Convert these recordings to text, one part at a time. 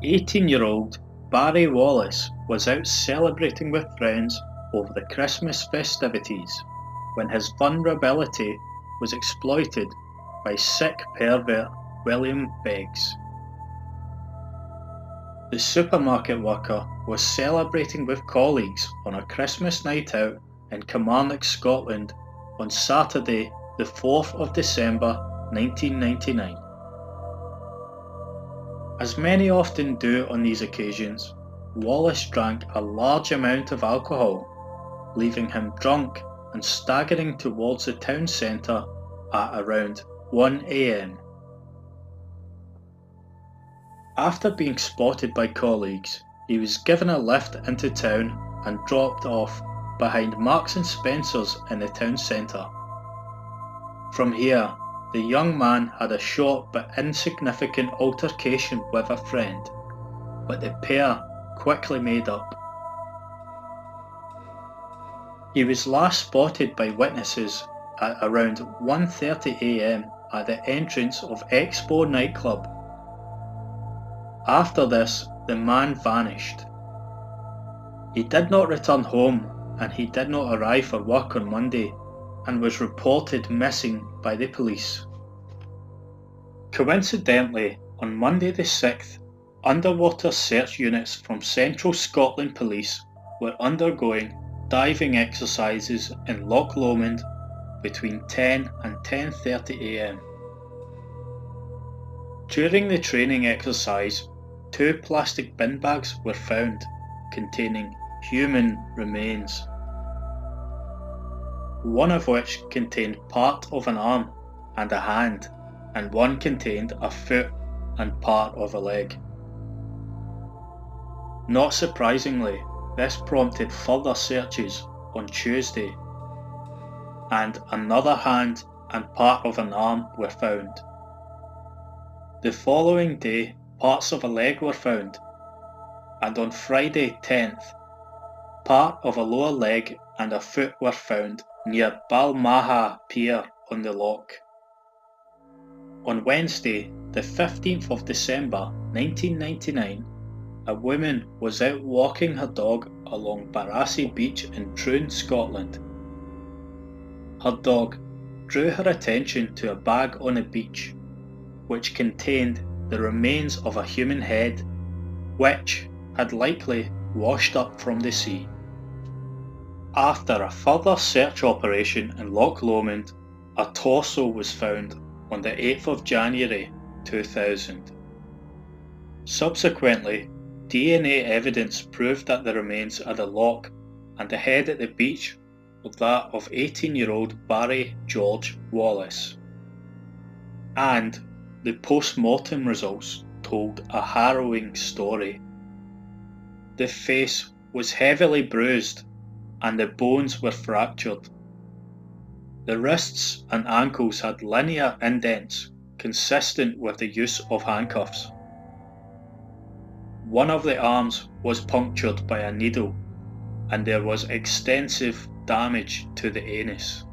18-year-old Barry Wallace was out celebrating with friends over the Christmas festivities when his vulnerability was exploited by sick pervert William Beggs. The supermarket worker was celebrating with colleagues on a Christmas night out in Kilmarnock, Scotland on Saturday the 4th of December 1999. As many often do on these occasions, Wallace drank a large amount of alcohol, leaving him drunk and staggering towards the town centre at around 1 a.m. After being spotted by colleagues, he was given a lift into town and dropped off behind Marks and Spencer's in the town centre. From here, the young man had a short but insignificant altercation with a friend, but the pair quickly made up. He was last spotted by witnesses at around 1:30 a.m. at the entrance of Expo nightclub. After this, the man vanished. He did not return home and he did not arrive for work on Monday and was reported missing by the police. Coincidentally, on Monday the 6th, underwater search units from Central Scotland Police were undergoing diving exercises in Loch between 10 and 10:30 a.m. During the training exercise, 2 plastic bin bags were found containing human remains, one of which contained part of an arm and a hand, and one contained a foot and part of a leg. Not surprisingly, this prompted further searches on Tuesday, and another hand and part of an arm were found. The following day, parts of a leg were found, and on Friday 10th, part of a lower leg and a foot were found near Balmaha Pier on the Loch. On Wednesday, the 15th of December 1999, a woman was out walking her dog along Barassi Beach in Troon, Scotland. Her dog drew her attention to a bag on the beach, which contained the remains of a human head, which had likely washed up from the sea. After a further search operation in Loch Lomond, a torso was found on the 8th of January 2000. Subsequently, DNA evidence proved that the remains at the Loch and the head at the beach were that of 18-year-old Barry George Wallace. And the post-mortem results told a harrowing story. The face was heavily bruised and the bones were fractured. The wrists and ankles had linear indents consistent with the use of handcuffs. One of the arms was punctured by a needle and there was extensive damage to the anus.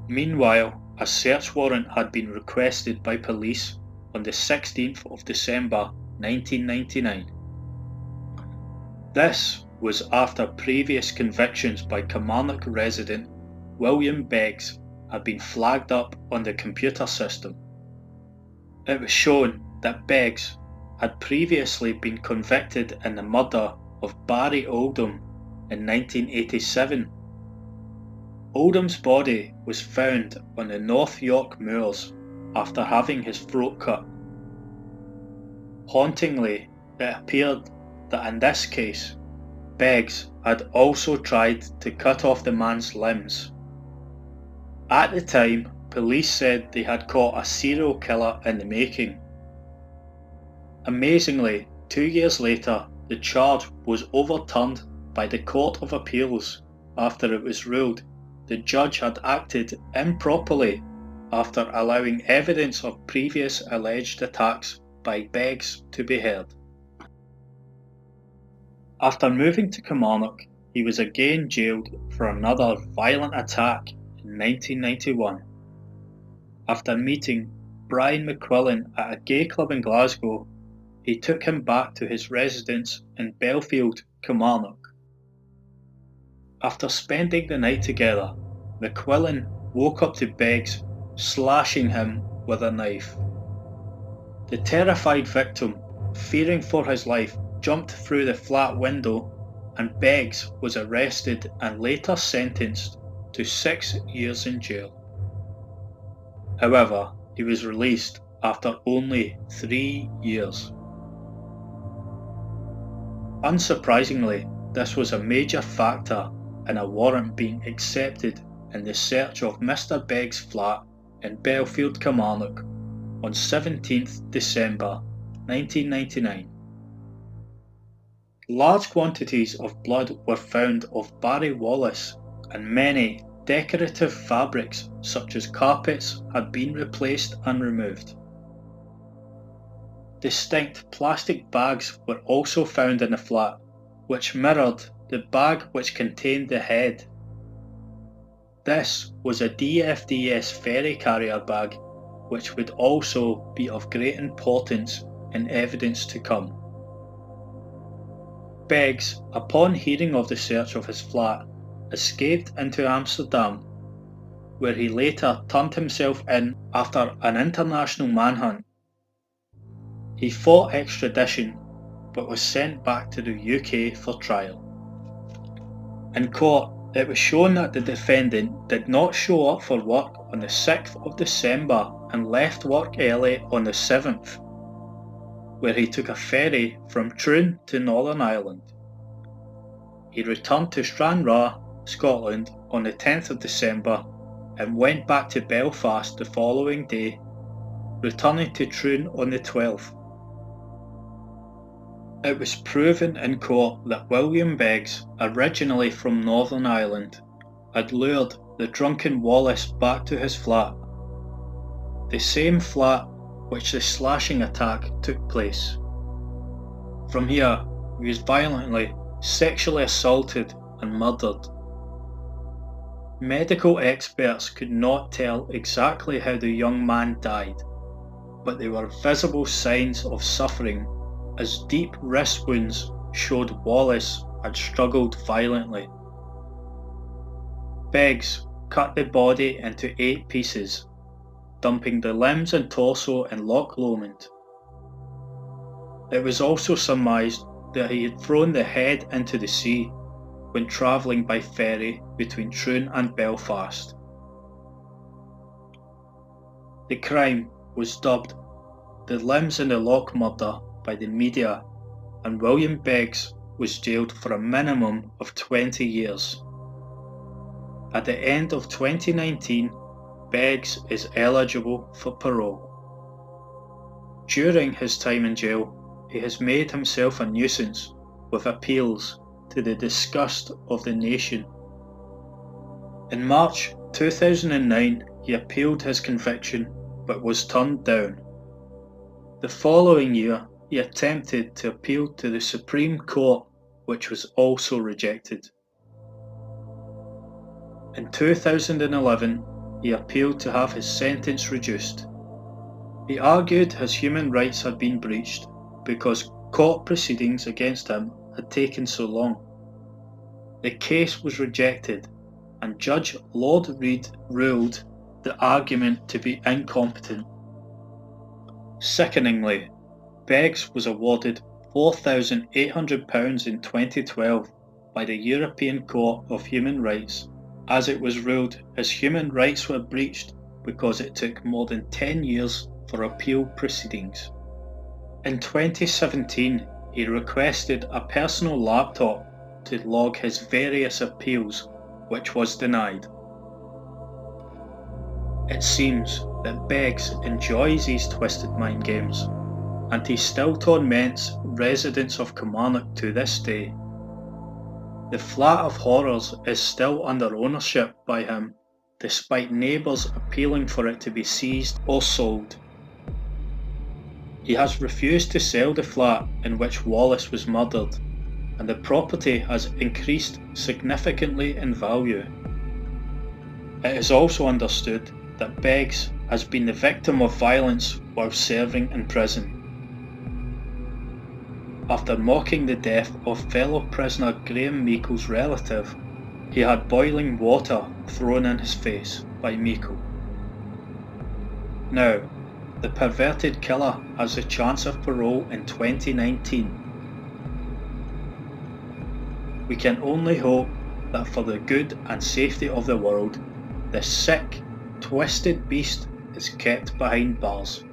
Meanwhile, a search warrant had been requested by police on the 16th of December 1999. This was after previous convictions by Kilmarnock resident William Beggs had been flagged up on the computer system. It was shown that Beggs had previously been convicted in the murder of Barry Oldham in 1987. Oldham's body was found on the North York moors after having his throat cut. Hauntingly, it appeared that in this case, Beggs had also tried to cut off the man's limbs. At the time, police said they had caught a serial killer in the making. Amazingly, 2 years later, the charge was overturned by the Court of Appeals after it was ruled the judge had acted improperly after allowing evidence of previous alleged attacks by Beggs to be heard. After moving to Kilmarnock, he was again jailed for another violent attack in 1991. After meeting Brian McQuillan at a gay club in Glasgow, he took him back to his residence in Belfield, Kilmarnock. After spending the night together, McQuillan woke up to Beggs slashing him with a knife. The terrified victim, fearing for his life, jumped through the flat window, and Beggs was arrested and later sentenced to 6 years in jail. However, he was released after only 3 years. Unsurprisingly, this was a major factor in a warrant being accepted in the search of Mr. Beggs' flat in Belfield, Kilmarnock on 17th December 1999. Large quantities of blood were found of Barry Wallace, and many decorative fabrics such as carpets had been replaced and removed. Distinct plastic bags were also found in the flat, which mirrored the bag which contained the head. This was a DFDS ferry carrier bag, which would also be of great importance in evidence to come. Beggs, upon hearing of the search of his flat, escaped into Amsterdam, where he later turned himself in after an international manhunt. He fought extradition, but was sent back to the UK for trial. In court, it was shown that the defendant did not show up for work on the 6th of December and left work early on the 7th, where he took a ferry from Troon to Northern Ireland. He returned to Stranraer, Scotland on the 10th of December and went back to Belfast the following day, returning to Troon on the 12th. It was proven in court that William Beggs, originally from Northern Ireland, had lured the drunken Wallace back to his flat, the same flat which the slashing attack took place. From here, he was violently sexually assaulted and murdered. Medical experts could not tell exactly how the young man died, but there were visible signs of suffering as deep wrist wounds showed Wallace had struggled violently. Beggs cut the body into 8 pieces, dumping the limbs and torso in Loch Lomond. It was also surmised that he had thrown the head into the sea when travelling by ferry between Troon and Belfast. The crime was dubbed the Limbs in the Loch murder by the media, and William Beggs was jailed for a minimum of 20 years. At the end of 2019, Beggs is eligible for parole. During his time in jail, he has made himself a nuisance with appeals to the disgust of the nation. In March 2009, he appealed his conviction but was turned down. The following year, he attempted to appeal to the Supreme Court, which was also rejected. In 2011, he appealed to have his sentence reduced. He argued his human rights had been breached because court proceedings against him had taken so long. The case was rejected, and Judge Lord Reid ruled the argument to be incompetent. Sickeningly, Beggs was awarded £4,800 in 2012 by the European Court of Human Rights, as it was ruled his human rights were breached because it took more than 10 years for appeal proceedings. In 2017, he requested a personal laptop to log his various appeals, which was denied. It seems that Beggs enjoys these twisted mind games, and he still torments residents of Kilmarnock to this day. The flat of horrors is still under ownership by him, despite neighbours appealing for it to be seized or sold. He has refused to sell the flat in which Wallace was murdered, and the property has increased significantly in value. It is also understood that Beggs has been the victim of violence while serving in prison. After mocking the death of fellow prisoner Graham Meikle's relative, he had boiling water thrown in his face by Meikle. Now, the perverted killer has a chance of parole in 2019. We can only hope that for the good and safety of the world, this sick, twisted beast is kept behind bars.